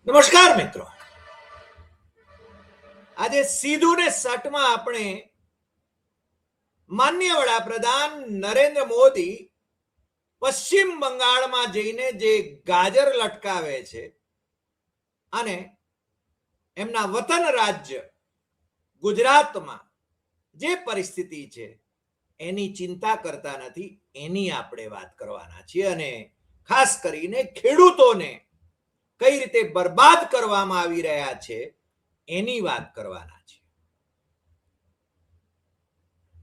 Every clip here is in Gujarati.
નમસ્કાર મિત્રો, આજે સીધું ને સટમાં આપણે માનનીય વડાપ્રધાન નરેન્દ્ર મોદી પશ્ચિમ બંગાળમાં જઈને જે ગાજર લટકાવે છે અને એમના વતન રાજ્ય ગુજરાતમાં જે પરિસ્થિતિ છે એની ચિંતા કરતા નથી, એની આપણે વાત કરવાના છીએ. અને ખાસ કરીને ખેડૂતોને કઈ રીતે બરબાદ કરવામાં આવી રહ્યા છે એની વાત કરવાના છે.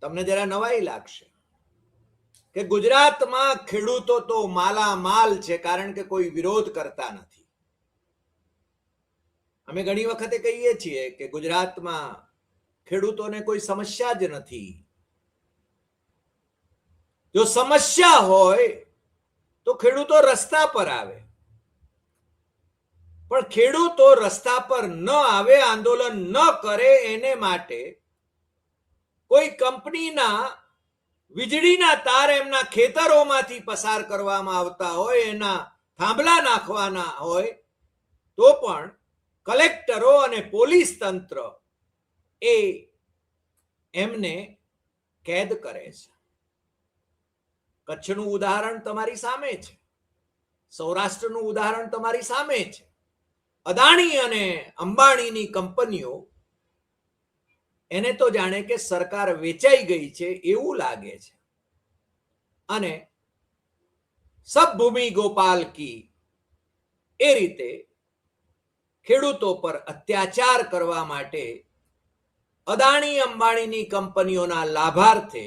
તમને જરા નવાઈ લાગશે કે ગુજરાતમાં ખેડૂતો તો માલામાલ છે, કારણ કે કોઈ વિરોધ કરતા નથી. અમે ઘણી વખતે કહીએ છીએ કે ગુજરાતમાં ખેડૂતોને કોઈ સમસ્યા જ નથી. જો સમસ્યા હોય તો ખેડૂતો રસ્તા પર આવે, પણ ખેડૂતો રસ્તા પર ન આવે, આંદોલન ન કરે, એને માટે કોઈ કંપનીના વીજળીના તાર એમના ખેતરોમાંથી પસાર કરવામાં આવતા હોય, એના થાંભલા નાખવાના હોય, તો પણ કલેક્ટરો અને પોલીસ તંત્ર એ એમને કેદ કરે છે. કચ્છનું ઉદાહરણ તમારી સામે છે, સૌરાષ્ટ્રનું ઉદાહરણ તમારી સામે છે. અદાણી અને અંબાણીની કંપનીઓ એને તો જાણે કે સરકાર વેચાઈ ગઈ છે એવું લાગે છે, અને સબ ભૂમિ ગોપાલ કી એ રીતે ખેડૂતો પર અત્યાચાર કરવા માટે અદાણી અંબાણીની કંપનીઓના લાભાર્થે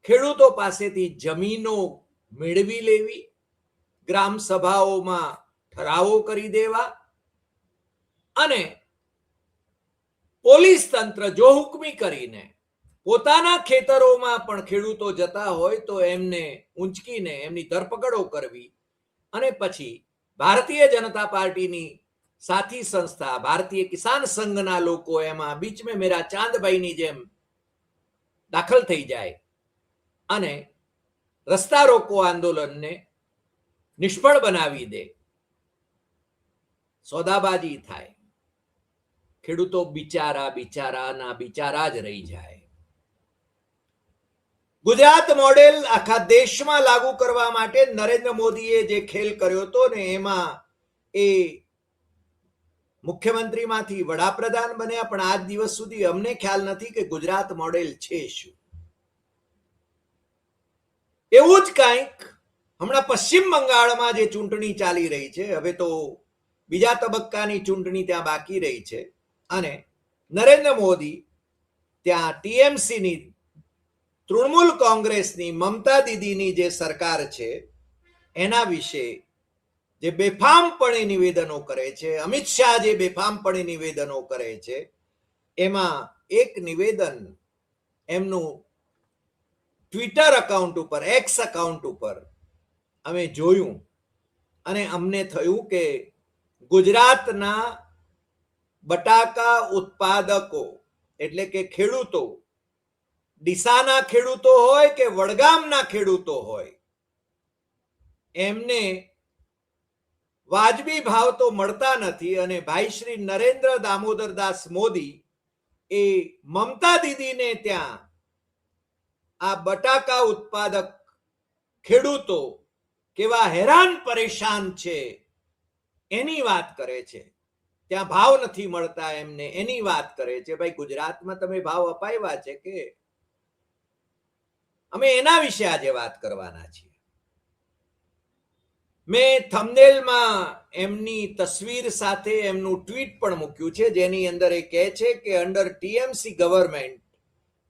ખેડૂતો પાસેથી જમીનો મેળવી લેવી, ગ્રામ સભાઓમાં ઠરાવો કરી દેવા, અને પોલીસ તંત્ર જો હુકમી કરીને પોતાના ખેતરોમાં પણ ખેડૂતો જતા હોય તો એમને ઊંચકીને એમની ધરપકડો કરવી, અને પછી ભારતીય જનતા પાર્ટીની સાથી સંસ્થા ભારતીય કિસાન સંઘના લોકો એમાં બીચ મેં મેરા ચાંદભાઈની જેમ દાખલ થઈ જાય અને રસ્તા રોકો આંદોલનને નિષ્ફળ બનાવી દે. સોદાબાજી થાય, ખેડૂતો બિચારા જ રહી જાય. ગુજરાત મોડેલ આખા દેશમાં લાગુ કરવા માટે નરેન્દ્ર મોદીએ જે ખેલ કર્યો હતો ને, એમાં એ મુખ્યમંત્રીમાંથી વડાપ્રધાન બન્યા, પણ આજ દિવસ સુધી અમને ખ્યાલ નથી કે ગુજરાત મોડેલ છે શું. એવું જ કંઈક હમણાં પશ્ચિમ બંગાળમાં જે ચૂંટણી ચાલી રહી છે, હવે તો બીજા તબક્કાની ચૂંટણી ત્યાં બાકી રહી છે, અને નરેન્દ્ર મોદી ત્યાં ટીએમસીની, તૃણમૂલ કોંગ્રેસની મમતા દીદીની જે સરકાર છે એના વિશે જે બેફામપણે નિવેદનો કરે છે, અમિત શાહ જે બેફામપણે નિવેદનો કરે છે, એમાં એક નિવેદન એમનું ટ્વિટર એકાઉન્ટ ઉપર, એક્સ એકાઉન્ટ ઉપર અમે જોયું અને અમને થયું કે ગુજરાતના બટાકા ઉત્પાદકો એટલે કે ખેડૂતો, ડીસાના ખેડૂતો હોય કે વડગામના ખેડૂતો હોય, એમને વાજબી ભાવ તો મળતા નથી. અને ભાઈ શ્રી નરેન્દ્ર દામોદરદાસ મોદી એ મમતા દીદીને ત્યાં આ બટાકા ઉત્પાદક ખેડૂતો કેવા હેરાન પરેશાન છે એની વાત કરે છે. ત્યાં ભાવ નથી મળતા એમને એની વાત કરે છે. ભાઈ, ગુજરાતમાં તમે ભાવ અપાવ્યા છે કે? અમે એના વિશે આજે વાત કરવાના છીએ. મેં થંબનેલમાં એમની તસવીર સાથે એમનું ટ્વીટ પણ મૂક્યું છે, જેની અંદર એ કહે છે કે under TMC government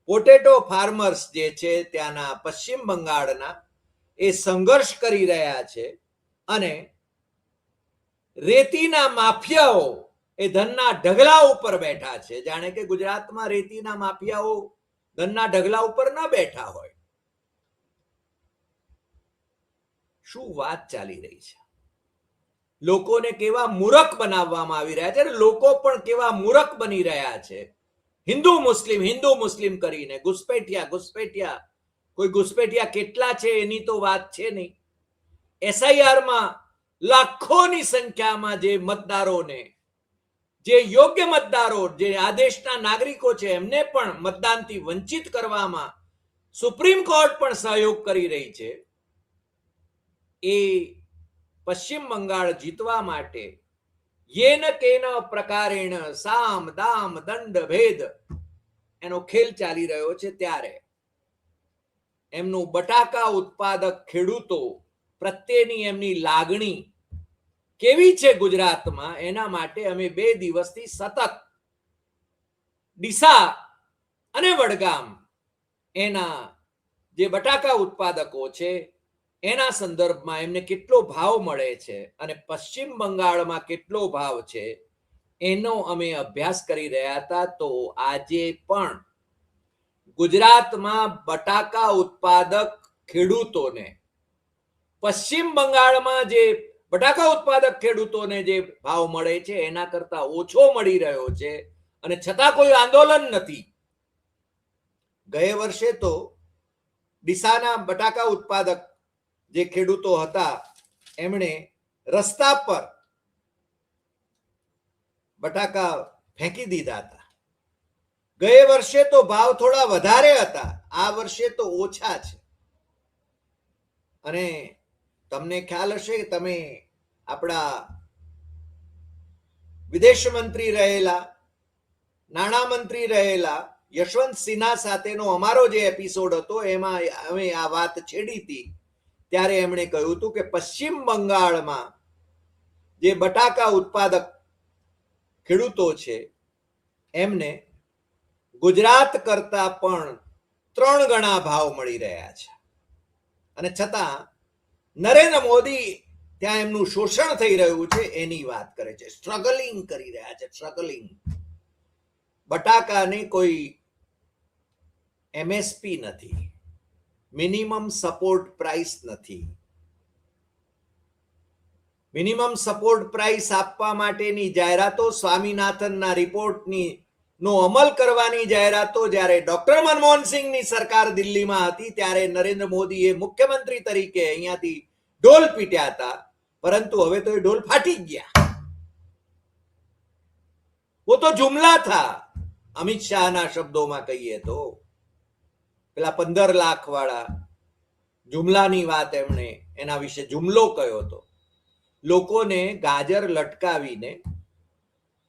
potato farmers જે છે ત્યાંના પશ્ચિમ બંગાળના, એ સંઘર્ષ કરી રહ્યા છે, અને રેતીના માફિયાઓ એ ધનના ઢગલા ઉપર બેઠા છે. જાણે કે ગુજરાતમાં રેતીના માફિયાઓ ધનના ઢગલા ઉપર ન બેઠા હોય. શું વાત ચાલી રહી છે? લોકોને કેવા મૂરખ બનાવવામાં આવી રહ્યા છે, અને લોકો પણ કેવા મૂરખ બની રહ્યા છે. હિન્દુ મુસ્લિમ કરીને ઘુસપેઠિયા, કોઈ ઘુસપેઠિયા કેટલા છે એની તો વાત છે નહીં. એસઆઈઆરમાં લાખોની સંખ્યામાં જે મતદારોને, જે યોગ્ય મતદારો, જે આદેશના નાગરિકો છે, એમને પણ મતદાનથી વંચિત કરવામાં સુપ્રીમ કોર્ટ પણ સહયોગ કરી રહી છે. એ પશ્ચિમ બંગાળ જીતવા માટે યેન કેન પ્રકારેણ સામ દામ દંડ ભેદ એનો ખેલ ચાલી રહ્યો છે. ત્યારે એમનું બટાકા ઉત્પાદક ખેડૂતો પ્રત્યેની એમની લાગણી કેવી છે ગુજરાતમાં, એના માટે અમે 2 દિવસથી સતત ડીસા અને વડગામ એના જે બટાકા ઉત્પાદકો છે એના સંદર્ભમાં એમને કેટલો ભાવ મળે છે અને પશ્ચિમ બંગાળમાં કેટલો ભાવ છે એનો અમે અભ્યાસ કરી રહ્યા હતા. તો આજે પણ ગુજરાતમાં બટાકા ઉત્પાદક ખેડૂતોને પશ્ચિમ બંગાળમાં જે બટાકા ઉત્પાદક ખેડૂતોને જે ભાવ મળે છે એના કરતા ઓછો મળી રહ્યો છે, અને છતાં કોઈ આંદોલન નથી. ગયે વર્ષે તો ડીસાના બટાકા ઉત્પાદક જે ખેડૂતો હતા એમણે રસ્તા પર બટાકા ફેંકી દીધા હતા. ગયે વર્ષે તો ભાવ થોડા વધારે હતા, આ વર્ષે તો ઓછા છે. અને તમને ખ્યાલ હશે કે તમે આપણા વિદેશ મંત્રી રહેલા, નાણામંત્રી રહેલા યશવંત સિન્હા સાથેનો અમારો જે એપિસોડ હતો એમાં અમે આ વાત છેડી હતી. ત્યારે એમણે કહ્યું હતું કે પશ્ચિમ બંગાળમાં જે બટાકા ઉત્પાદક ખેડૂતો છે એમને ગુજરાત કરતા પણ 3 ગણા ભાવ મળી રહ્યા છે, અને છતાં નરેન્દ્ર મોદી ત્યાં એમનું શોષણ થઈ રહ્યું છે એની વાત કરે છે. સ્ટ્રગલિંગ કરી રહ્યા છે, સ્ટ્રગલિંગ. બટાકાની કોઈ એમએસપી નથી, મિનિમમ સપોર્ટ પ્રાઇસ નથી. મિનિમમ સપોર્ટ પ્રાઇસ આપવા માટેની જાહેરાતો, સ્વામીનાથનના રિપોર્ટની નો અમલ કરવાની જાહેરાતો જ્યારે ડોક્ટર મનમોહનસિંહની સરકાર દિલ્હીમાં હતી ત્યારે નરેન્દ્ર મોદીએ મુખ્યમંત્રી તરીકે અહીંયાથી ઢોલ પીટ્યા હતા, પરંતુ હવે તો એ ઢોલ ફાટી ગયા. वो तो जुमला था. અમિત શાહના શબ્દોમાં કહીએ તો પેલા 15 લાખ વાળા જુમલાની વાત એમણે એના વિશે જુમલો કહ્યો હતો. લોકોને ગાજર લટકાવીને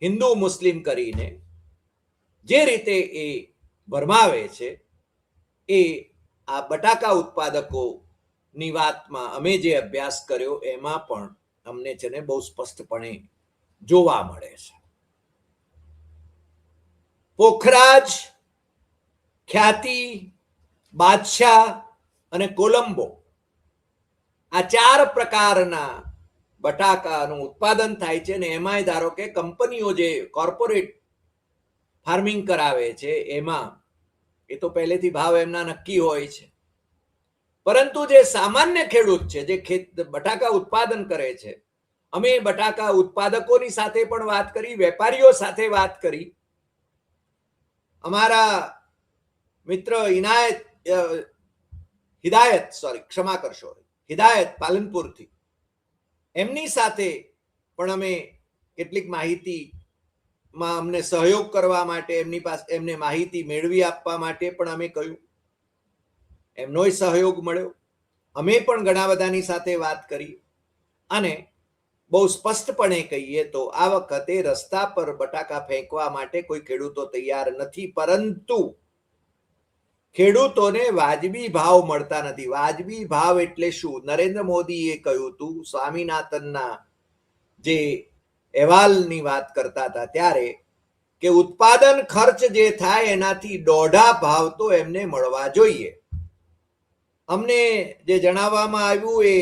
હિન્દુ મુસ્લિમ કરીને જે રીતે એ ભરમાવે છે એ આ બટાકા ઉત્પાદકોની વાતમાં અમે જે અભ્યાસ કર્યો એમાં પણ અમને છે ને બહુ સ્પષ્ટપણે જોવા મળે છે. પોખરાજ, ખ્યાતિ, બાદશાહ અને કોલંબો આ 4 પ્રકારના બટાકાનું ઉત્પાદન થાય છે, ને એમાંય ધારો કે કંપનીઓ જે કોર્પોરેટ ફાર્મિંગ કરાવે છે એમાં એ તો પહેલેથી ભાવ એમના નક્કી હોય છે, પરંતુ જે સામાન્ય ખેડૂત છે જે બટાકા ઉત્પાદન કરે છે, અમે બટાકા ઉત્પાદકોની સાથે પણ વાત કરી, વેપારીઓ સાથે વાત કરી. અમારા મિત્ર હિદાયત પાલનપુરથી, એમની સાથે પણ અમે કેટલીક માહિતીમાં અમને સહયોગ કરવા માટે એમની પાસે એમને માહિતી મેળવી આપવા માટે પણ અમે કહ્યું. એમનોય સહયોગ મળ્યો. અમે પણ ઘણા બધાની સાથે વાત કરી, અને બહુ સ્પષ્ટપણે કહીએ તો આ વખતે રસ્તા પર બટાકા ફેંકવા માટે કોઈ ખેડૂતો તૈયાર નથી, પરંતુ ખેડૂતોને વાજબી ભાવ મળતા નથી. વાજબી ભાવ એટલે શું? નરેન્દ્ર મોદીએ કહ્યું હતું, સ્વામીનાથનના જે અહેવાલની વાત કરતા હતા ત્યારે, કે ઉત્પાદન ખર્ચ જે થાય એનાથી 1.5 ભાવ તો એમને મળવા જોઈએ. અમને જે જણાવવામાં આવ્યું એ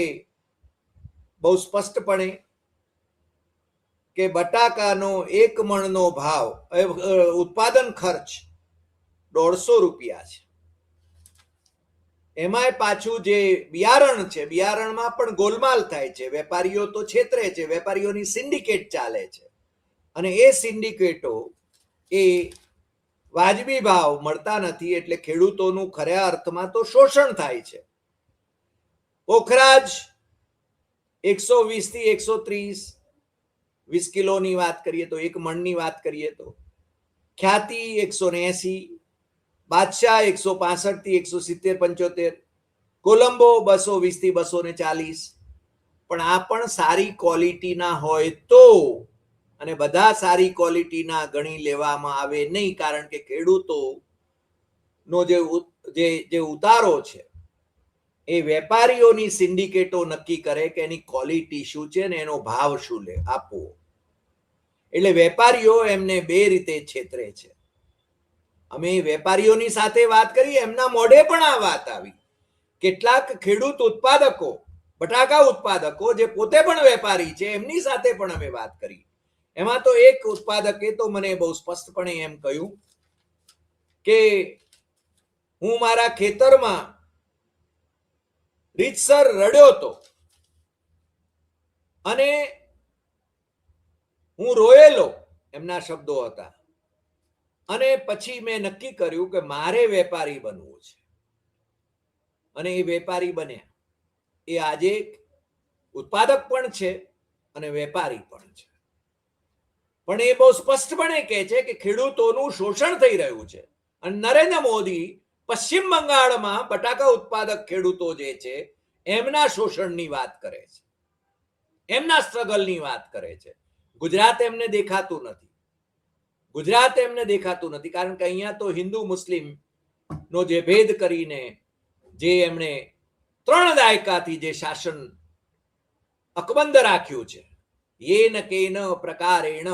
બહુ સ્પષ્ટપણે કે બટાકાનો 1 મણનો ભાવ ઉત્પાદન ખર્ચ 150 રૂપિયા છે. એમાંય પાછું જે બિયારણ છે, બિયારણમાં પણ ગોલમાલ થાય છે. વેપારીઓ તો છેતરે છે, વેપારીઓની સિન્ડિકેટ ચાલે છે, અને એ સિન્ડિકેટો એ વાજબી ભાવ મળતા નથી, એટલે ખેડૂતોનું ખરા અર્થમાં તો શોષણ થાય છે. પોખરાજ 120 થી 130 20 કિલોની વાત કરીએ તો, 1 મણની વાત કરીએ તો, ખ્યાતિ 180, બાદશાહ 165 થી 170 75, કોલંબો 220 થી 240. પણ આ પણ સારી ક્વોલિટીના હોય તો, અને બધા સારી ક્વોલિટીના ગણી લેવામાં આવે નહીં, કારણ કે ખેડૂતોનો જે ઉતારો છે એ વેપારીઓની સિન્ડિકેટો નક્કી કરે કે એની ક્વોલિટી શું છે ને એનો ભાવ શું આપવો. એટલે વેપારીઓ એમને બે રીતે છેતરે છે. અમે વેપારીઓની સાથે વાત કરી, એમના મોઢે પણ આ વાત આવી. કેટલાક ખેડૂત ઉત્પાદકો, બટાકા ઉત્પાદકો જે પોતે પણ વેપારી છે, એમની સાથે પણ અમે વાત કરી. એમાં તો એક ઉત્પાદકે તો મને બહુ સ્પષ્ટપણે એમ કહ્યું કે હું મારા ખેતરમાં રીતસર રડ્યો હતો અને હું રોયેલો, એમના શબ્દો હતા. અને પછી મેં નક્કી કર્યું કે મારે વેપારી બનવું છે, અને એ વેપારી બન્યા. એ આજે ઉત્પાદક પણ છે અને વેપારી પણ છે. પણ એ બહુ સ્પષ્ટપણે કહે છે કે ખેડૂતોનું શોષણ થઈ રહ્યું છે. અને નરેન્દ્ર મોદી પશ્ચિમ બંગાળમાં બટાકા ઉત્પાદક ખેડૂતો જે છે એમના શોષણની વાત કરે છે, એમના સ્ટ્રગલની વાત કરે છે. ગુજરાત એમને દેખાતું નથી. ગુજરાત એમને દેખાતું નથી, કારણ કે અહીંયા તો હિન્દુ મુસ્લિમ નો જે ભેદ કરીને જે એમણે 3 દાયકાથી જે શાસન અકબંધ રાખ્યું છે, યેન કેન પ્રકારેણ,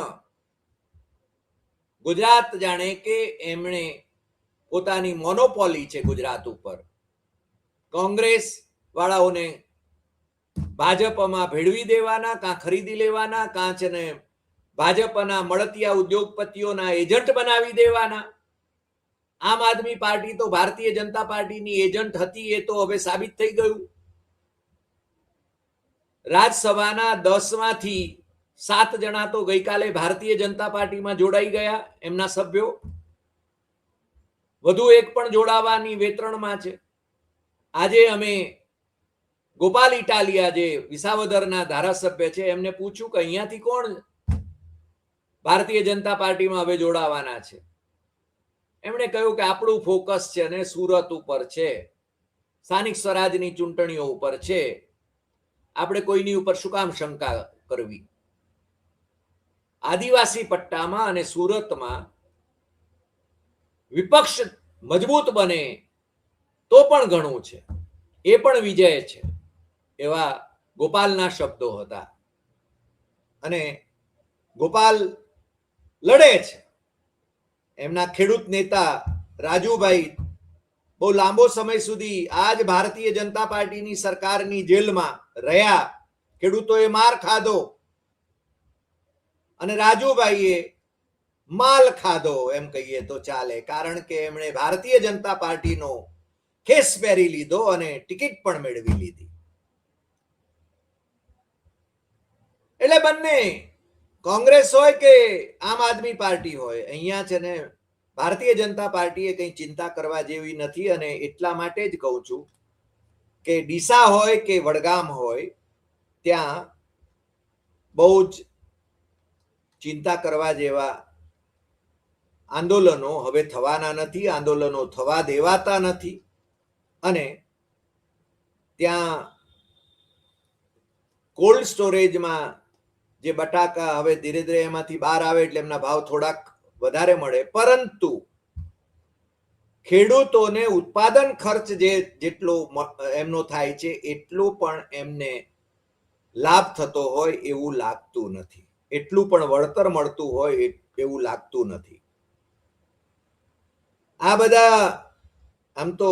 ગુજરાત જાણે કે એમણે પોતાની મોનોપોલી છે ગુજરાત ઉપર. કોંગ્રેસ વાળાઓને ભાજપમાં ભેળવી દેવાના, કાં ખરીદી લેવાના, કાં છે ને ભાજપના મળતિયા ઉદ્યોગપતિઓના એજન્ટ બનાવી દેવાના. આમ આદમી પાર્ટી તો ભારતીય જનતા પાર્ટીની એજન્ટ હતી, એ તો હવે સાબિત થઈ ગયું. રાજ્યસભાના 10માંથી 7 જણા તો ગઈકાલે ભારતીય જનતા પાર્ટીમાં જોડાઈ ગયા, એમના સભ્યો. વધુ એક પણ જોડાવાની વેતરણમાં છે. આજે અમે ગોપાલ ઇટાલિયા જે વિસાવદરના ધારાસભ્ય છે, એમને પૂછ્યું કે અહીંયાથી કોણ ભારતીય જનતા પાર્ટીમાં હવે જોડાવાના છે. એમણે કહ્યું કે આપણું ફોકસ છે ને સુરત ઉપર છે, સ્થાનિક સ્વરાજની ચૂંટણીઓ ઉપર છે, આપણે કોઈની ઉપર શું કામ શંકા કરવી. આદિવાસી પટ્ટામાં અને સુરતમાં વિપક્ષ મજબૂત બને તો પણ ઘણું છે, એ પણ વિજય છે, એવા ગોપાલના શબ્દો હતા. અને ગોપાલ લડે છે. એમના ખેડૂત નેતા રાજુભાઈ બહુ લાંબો સમય સુધી આજ ભારતીય જનતા પાર્ટીની સરકારની જેલમાં રહ્યા. ખેડૂતોએ માર ખાધો અને રાજુભાઈએ માલ ખાધો એમ કહીએ તો ચાલે, કારણ કે એમણે ભારતીય જનતા પાર્ટીનો ખેસ પહેરી લીધો અને ટિકિટ પણ મેળવી લીધી. એટલે બંને કોંગ્રેસ હોય કે આમ આદમી પાર્ટી હોય, અહીંયા છે ને ભારતીય જનતા પાર્ટીએ કંઈ ચિંતા કરવા જેવી નથી. અને એટલા માટે જ કહું છું કે ડીસા હોય કે વડગામ હોય, ત્યાં બહુ જ ચિંતા કરવા જેવા આંદોલનો હવે થવાના નથી, આંદોલનો થવા દેવાતા નથી. અને ત્યાં કોલ્ડ સ્ટોરેજમાં જે બટાકા હવે ધીરે ધીરે એમાંથી બહાર આવે એટલે એમના ભાવ થોડાક વધારે મળે, પરંતુ ખેડૂતોને ઉત્પાદન ખર્ચ જેટલો એમનો થાય છે એટલો પણ એમને લાભ થતો હોય એવું લાગતું નથી, એટલું પણ વળતર મળતું હોય એવું લાગતું નથી. આ બધા આમ તો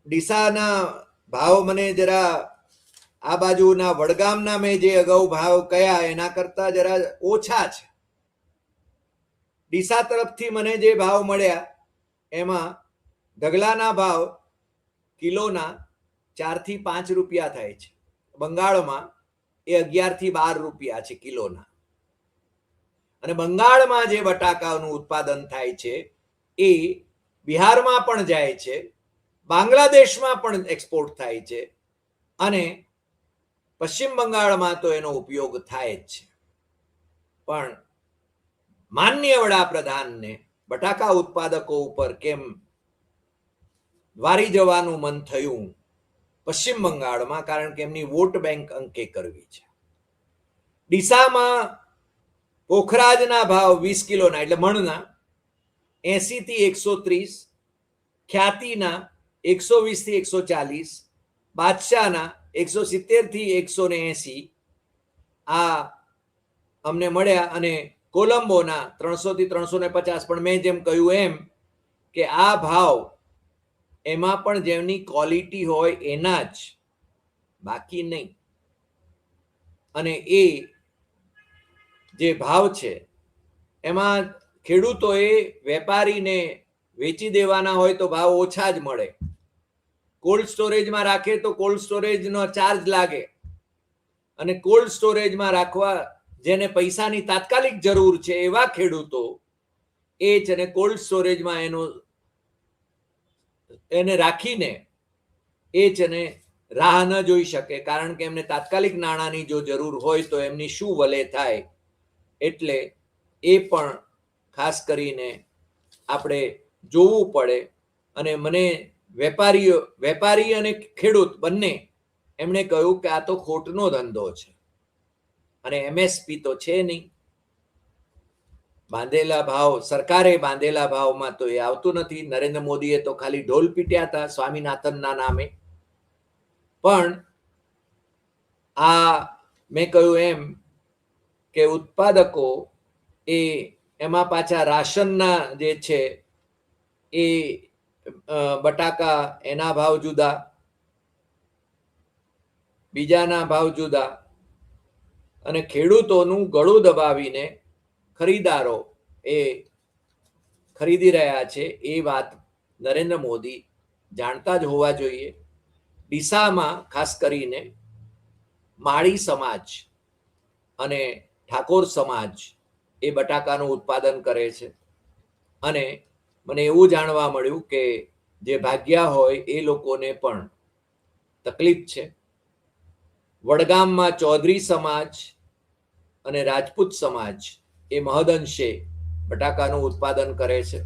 ડીસાના ભાવ મને જરા આ બાજુના વડગામના મેં જે અગાઉ ભાવ કયા એના કરતા જરા ઓછા છે. ડીસા તરફથી મને જે ભાવ મળ્યા એમાં ઢગલાના ભાવ કિલોના 4 થી 5 રૂપિયા થાય છે. બંગાળમાં એ 11 થી 12 રૂપિયા છે કિલોના. અને બંગાળમાં જે બટાકાનું ઉત્પાદન થાય છે એ બિહારમાં પણ જાય છે, બાંગ્લાદેશમાં પણ એક્સપોર્ટ થાય છે, અને પશ્ચિમ બંગાળમાં તો એનો ઉપયોગ થાય જ છે, પણ માનનીય વડાપ્રધાનને બટાકા ઉત્પાદકો ઉપર કેમ વારી જવાનું મન થયું પશ્ચિમ બંગાળમાં? કારણ કે એમની વોટ બેંક અંકે કરવી છે. ડીસામાં પોખરાજના ભાવ 20 કિલોના એટલે મણના 80 થી 130, ખ્યાતિના 120 થી 140, બાદશાહના 170 થી 180 આ અમને મળ્યા, અને કોલંબોના 300 થી 350. પણ મેં જેમ કહ્યું એમ કે આ ભાવ એમાં પણ જેમની ક્વોલિટી હોય એના જ, બાકી નહીં. અને એ જે ભાવ છે એમાં ખેડૂતોએ વેપારીને વેચી દેવાના હોય તો ભાવ ઓછા જ મળે. કોલ્ડ સ્ટોરેજમાં રાખે તો કોલ્ડ સ્ટોરેજનો ચાર્જ લાગે, અને કોલ્ડ સ્ટોરેજમાં રાખવા જેને પૈસાની તાત્કાલિક જરૂર છે એવા ખેડૂતો એ જ અને કોલ્ડ સ્ટોરેજમાં એને રાખીને એ જ અને રાહ ન જોઈ શકે, કારણ કે એમને તાત્કાલિક નાણાંની જો જરૂર હોય તો એમની શું વલે થાય. એટલે એ પણ ખાસ કરીને આપણે જોવું પડે. અને મને વેપારી અને ખેડૂત બંને એમણે કહ્યું કે આ તો ખોટનો ધંધો છે, અને એમએસપી તો છે નહીં. બાંધેલા ભાવ, સરકારે બાંધેલા ભાવમાં તો એ આવતું નથી. નરેન્દ્ર મોદીએ તો ખાલી ઢોલ પીટ્યા હતા સ્વામિનાથનના નામે. પણ આ મેં કહ્યું એમ કે ઉત્પાદકો એ એમાં પાછા રાશનના જે છે એ બટાકા એના ભાવ જુદા, બીજાના ભાવ જુદા, અને ખેડૂતોનું ગળું દબાવીને ખરીદારો એ ખરીદી રહ્યા છે. એ વાત નરેન્દ્ર મોદી જાણતા જ હોવા જોઈએ. ડીસામાં ખાસ કરીને માળી સમાજ અને ઠાકોર સમાજ એ બટાકાનું ઉત્પાદન કરે છે, અને મને એવું જાણવા મળ્યું કે જે ભાગ્યા હોય એ લોકોને પણ તકલીફ છે. વડગામમાં ચૌધરી સમાજ અને રાજપૂત સમાજ એ મહદઅંશે બટાકાનું ઉત્પાદન કરે છે,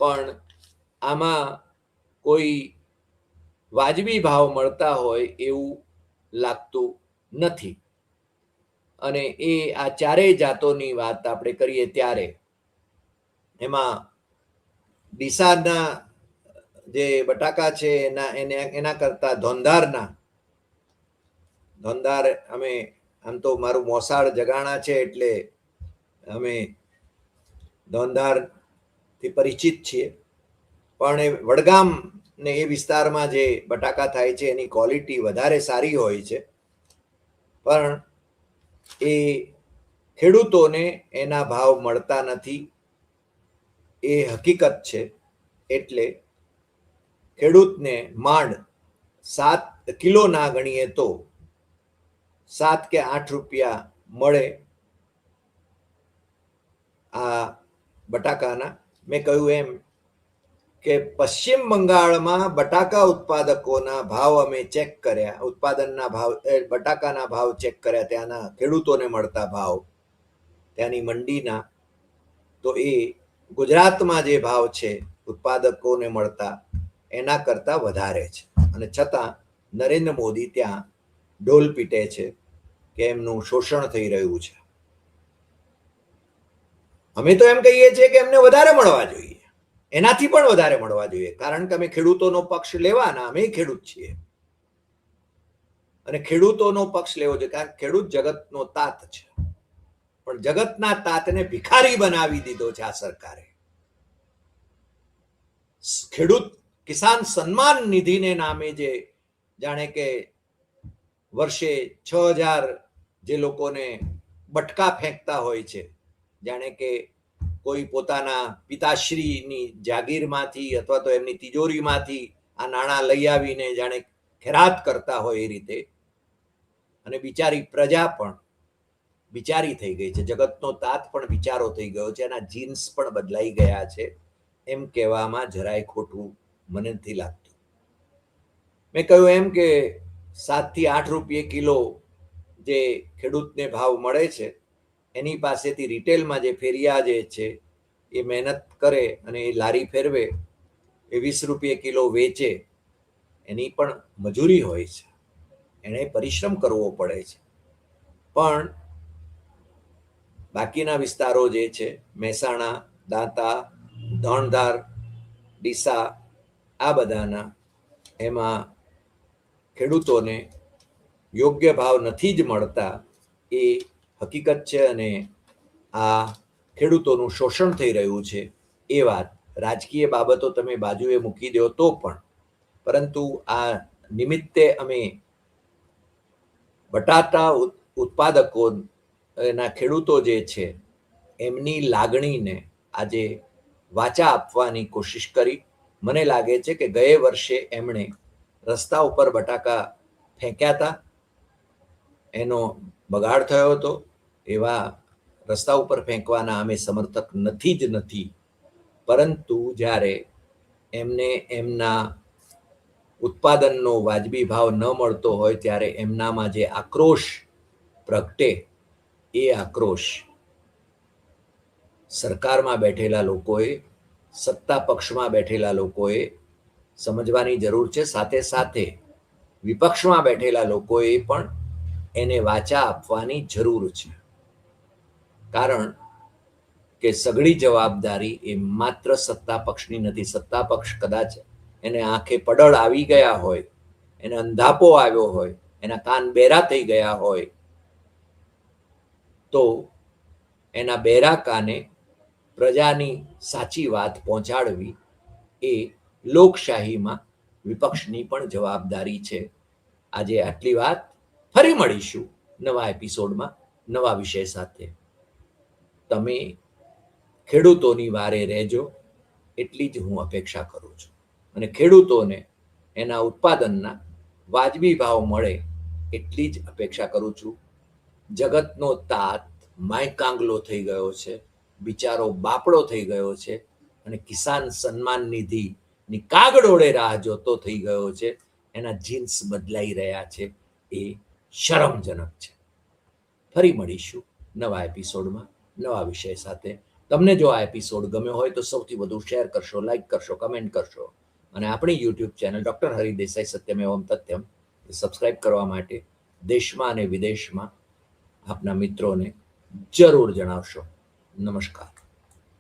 પણ આમાં કોઈ વાજબી ભાવ મળતા હોય એવું લાગતું નથી. અને એ આ ચારેય જાતોની વાત આપણે કરીએ ત્યારે એમાં ડીસાના જે બટાકા છે એના કરતા ધોંધાર અમે આમ તો મારું મોસાળ જગાણા છે એટલે અમે ધોંધારથી પરિચિત છીએ, પણ એ વડગામ ને એ વિસ્તારમાં જે બટાકા થાય છે એની ક્વોલિટી વધારે સારી હોય છે, પણ એ ખેડૂતોને એના ભાવ મળતા નથી. એ હકીકત છે. એટલે ખેડૂતને માંડ 7 કિલો ના ગણીએ તો 7 કે 8 રૂપિયા મળે આ બટાકાના. મેં કહ્યું એમ કે પશ્ચિમ બંગાળમાં બટાકા ઉત્પાદકોના ભાવ અમે ચેક કર્યા, ઉત્પાદનના ભાવ, બટાકાના ભાવ ચેક કર્યા, ત્યાંના ખેડૂતોને મળતા ભાવ ત્યાંની મંડીના, તો એ ગુજરાતમાં જે ભાવ છે ઉત્પાદકોને મળતા એના કરતા વધારે છે. અને છતાં નરેન્દ્ર મોદી ત્યાં ઢોલ પીટે છે કે એમનું શોષણ થઈ રહ્યું છે. અમે તો એમ કહીએ છીએ કે એમને વધારે મળવા જોઈએ, એનાથી પણ વધારે મળવા જોઈએ, કારણ કે અમે ખેડૂતોનો પક્ષ લેવાના, અમે ખેડૂત છીએ અને ખેડૂતોનો પક્ષ લેવો જોઈએ, કારણ કે ખેડૂત જગતનો તાત છે. પણ જગતના તાતને ભિખારી બનાવી દીધો છે આ સરકારે. ખેડૂત કિસાન સન્માન નિધિને નામે જે જાણે કે વર્ષે 6,000 જે લોકોને બટકા ફેંકતા હોય છે, જાણે કે કોઈ પોતાના પિતાશ્રીની જાગીરમાંથી અથવા તો એમની તિજોરીમાંથી આ નાણાં લઈ આવીને જાણે ખેરાત કરતા હોય એ રીતે. અને બિચારી પ્રજા પણ બિચારી થઈ ગઈ છે, જગતનો તાત પણ બિચારો થઈ ગયો છે, એના જીન્સ પણ બદલાઈ ગયા છે, એમ કહેવામાં જરાય ખોટું મને નથી લાગતું. મેં કહ્યું એમ કે 7 થી 8 રૂપિયે કિલો જે ખેડૂતને ભાવ મળે છે એની પાસેથી રિટેલમાં જે ફેરિયા જે છે એ મહેનત કરે અને એ લારી ફેરવે, એ 20 રૂપિયે કિલો વેચે, એની પણ મજૂરી હોય છે, એને પરિશ્રમ કરવો પડે છે. પણ બાકીના વિસ્તારો જે છે મહેસાણા, દાંતા, ધણધાર, ડીસા, આ બધાના એમાં ખેડૂતોને યોગ્ય ભાવ નથી જ મળતા, એ હકીકત છે. અને આ ખેડૂતોનું શોષણ થઈ રહ્યું છે એ વાત રાજકીય બાબતો તમે બાજુએ મૂકી દો તો પણ, પરંતુ આ નિમિત્તે અમે બટાટા ઉત્પાદકો એના ખેડૂતો જે છે એમની લાગણીને આજે વાચા આપવાની કોશિશ કરી. મને લાગે છે કે ગયે વર્ષે એમણે રસ્તા ઉપર બટાકા ફેંક્યા હતા, એનો બગાડ થયો હતો. એવા રસ્તા ઉપર ફેંકવાના અમે સમર્થક નથી જ નથી, પરંતુ જ્યારે એમને એમના ઉત્પાદનનો વાજબી ભાવ ન મળતો હોય ત્યારે એમનામાં જે આક્રોશ પ્રગટે, એ આક્રોશ સરકારમાં બેઠેલા લોકોએ, સત્તા પક્ષમાં બેઠેલા લોકોએ સમજવાની જરૂર છે. સાથે સાથે વિપક્ષમાં બેઠેલા લોકોએ પણ એને વાચા આપવાની જરૂર છે. કારણ કે સઘળી જવાબદારી એ માત્ર સત્તા પક્ષની નથી. સત્તા પક્ષ કદાચ એને આંખે પડળ આવી ગયા હોય, એને અંધાપો આવ્યો હોય, એના કાન બેરા થઈ ગયા હોય, તો એના બેરા કાને પ્રજાની સાચી વાત પહોંચાડવી એ લોકશાહીમાં વિપક્ષની પણ જવાબદારી છે. આજે આટલી વાત. ફરી મળીશું નવા એપિસોડમાં નવા વિષય સાથે. તમે ખેડૂતોની વારે રહેજો, એટલી જ હું અપેક્ષા કરું છું. અને ખેડૂતોને એના ઉત્પાદનના વાજબી ભાવ મળે એટલી જ અપેક્ષા કરું છું. જગતનો તાત માયકાંગલો થઈ ગયો છે, બિચારો બાપડો થઈ ગયો છે, અને કિસાન સન્માન નિધિની કાગડોળે રાહ જોતો થઈ ગયો છે. એના જીન્સ બદલાઈ રહ્યા છે, એ શરમજનક છે. ફરી મળીશું નવા એપિસોડમાં નવા વિષય સાથે. તમને જો આ એપિસોડ ગમ્યો હોય તો સૌથી વધુ શેર કરશો, લાઈક કરશો, કમેન્ટ કરશો, અને આપણી YouTube channel doctor Hari Desai Satyamevam Tathyam subscribe કરવા માટે દેશમાં અને વિદેશમાં આપના મિત્રોને જરૂર જણાવશો. નમસ્કાર.